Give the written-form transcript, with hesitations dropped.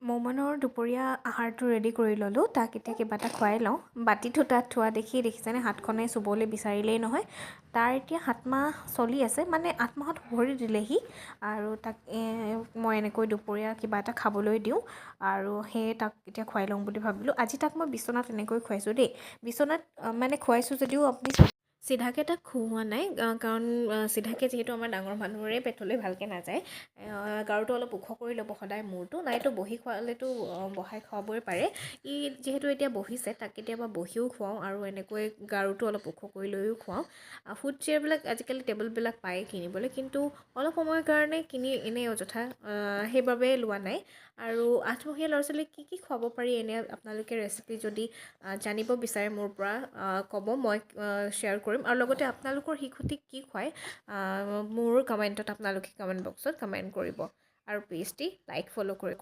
মৌমনৰ দুপৰীয়া আহাৰটো ৰেডি কৰি ল'লোঁ। তাক এতিয়া কিবা এটা খুৱাই লওঁ। বাতিটো তাত থোৱা দেখি দেখিছেনে, হাতখনে চুবলৈ বিচাৰিলেই নহয়। তাৰ এতিয়া 7 মাহ চলি আছে, মানে 8 মাহত ভৰি দিলেহি। আৰু তাক মই এনেকৈ দুপৰীয়া কিবা এটা খাবলৈ দিওঁ আৰু সেয়ে তাক এতিয়া খুৱাই লওঁ বুলি ভাবিলোঁ। আজি তাক মই বিচনাত এনেকৈ খুৱাইছোঁ দেই। বিচনাত মানে খুৱাইছোঁ যদিও আপুনি চিধাকৈ তাক খুওৱা নাই, কাৰণ চিধাকৈ যিহেতু আমাৰ ডাঙৰ মানুহৰে পেটলৈ ভালকৈ নাযায়। গাৰুটো অলপ ওখ কৰি ল'ব সদায় মূৰটো, নাইতো বহি খোৱালেতো বহাই খুৱাবই পাৰে। ই যিহেতু এতিয়া বহিছে, তাক কেতিয়াবা বহিও খুৱাওঁ আৰু এনেকৈ গাৰুটো অলপ ওখ কৰি লৈও খুৱাওঁ। ফুড চেয়াৰবিলাক আজিকালি টেবুলবিলাক পায় কিনিবলৈ, কিন্তু অলপ সময়ৰ কাৰণে কিনি এনেই অযথা সেইবাবে লোৱা নাই। আৰু 8 মহীয়া ল'ৰা ছোৱালীক কি খুৱাব পাৰি এনে আপোনালোকে ৰেচিপি যদি জানিব বিচাৰে মোৰ পৰা ক'ব, মই শ্বেয়াৰ কৰিম। আৰু লগতে আপোনালোকৰ শিশুটিক কি খুৱায় মোৰ কমেণ্টত, আপোনালোকে কমেণ্ট বক্সত কমেণ্ট কৰিব। আৰু প্লিজ লাইক ফ'ল' কৰি